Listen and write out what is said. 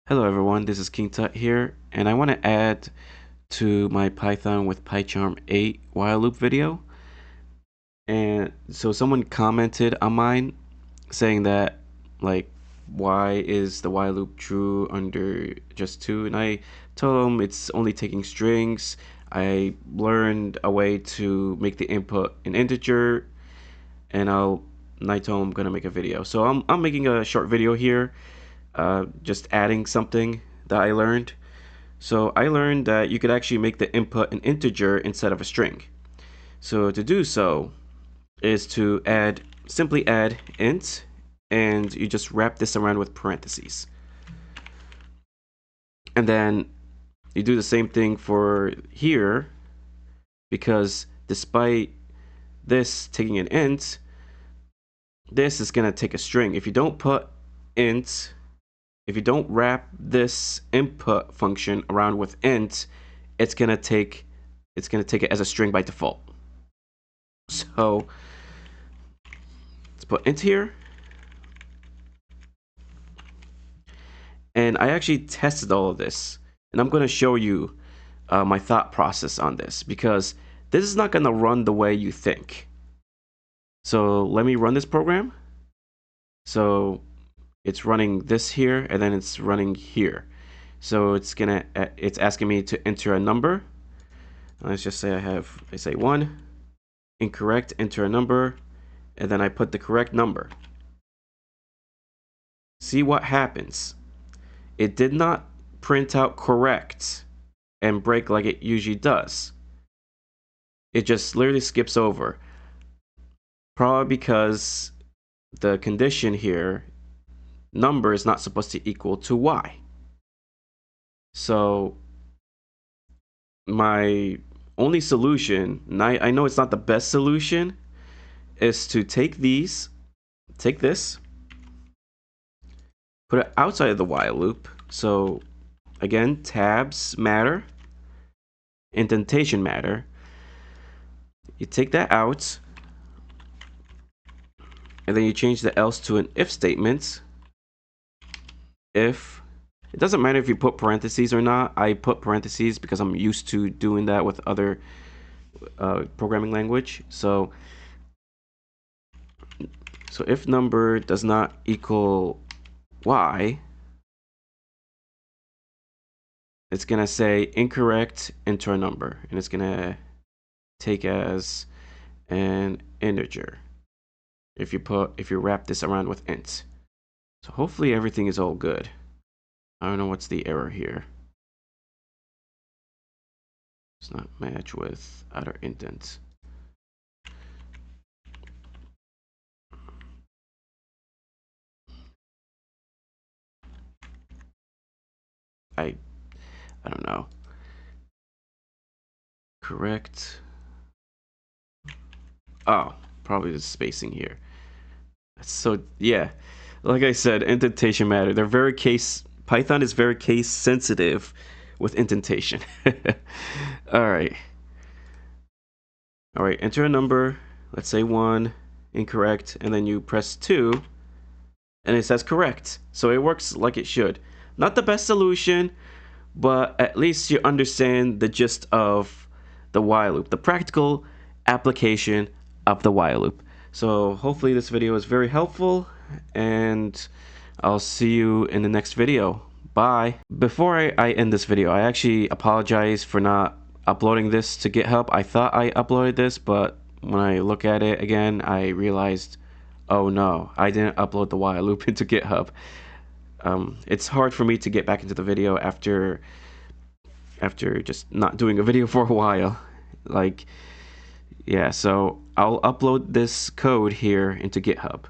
Hello everyone, this is King Tut here, and I want to add to my Python with Pycharm 8 while loop video. And so someone commented on mine saying that, like, why is the while loop true under just 2? And I told them it's only taking strings. I learned a way to make the input an integer, and I told them I'm gonna make a video. So I'm making a short video here, just adding something that I learned. So I learned that you could actually make the input an integer instead of a string. So to do so is to simply add int, and you just wrap this around with parentheses. And then you do the same thing for here, because despite this taking an int, this is going to take a string. If you don't put int, if you don't wrap this input function around with int, it's gonna take it as a string by default. So let's put int here. And I actually tested all of this, and I'm gonna show you my thought process on this, because this is not gonna run the way you think. So let me run this program. So it's running this here, and then it's running here. So it's asking me to enter a number. Let's just say I say 1, incorrect, enter a number, and then I put the correct number. See what happens. It did not print out correct and break like it usually does. It just literally skips over. Probably because the condition here, number is not supposed to equal to y. So my only solution, and I know it's not the best solution, is to take this, put it outside of the while loop. So again, tabs matter, indentation matter. You take that out, and then you change the else to an if statement. If it doesn't matter if you put parentheses or not. I put parentheses because I'm used to doing that with other programming language. So if number does not equal y, it's gonna say incorrect, enter a number, and it's gonna take as an integer if you wrap this around with int. So hopefully everything is all good. I don't know what's the error here. It's not match with outer indent. I don't know. Correct. Oh, probably the spacing here. So yeah, like I said, indentation matter. Python is very case sensitive with indentation. All right, enter a number. Let's say 1, incorrect, and then you press 2, and it says correct. So it works like it should. Not the best solution, but at least you understand the gist of the while loop, the practical application of the while loop. So hopefully this video is very helpful, and I'll see you in the next video. Bye. Before I end this video, I actually apologize for not uploading this to GitHub. I thought I uploaded this, but when I look at it again, I realized, oh no, I didn't upload the while loop into GitHub. It's hard for me to get back into the video after just not doing a video for a while. Like, yeah, so I'll upload this code here into GitHub.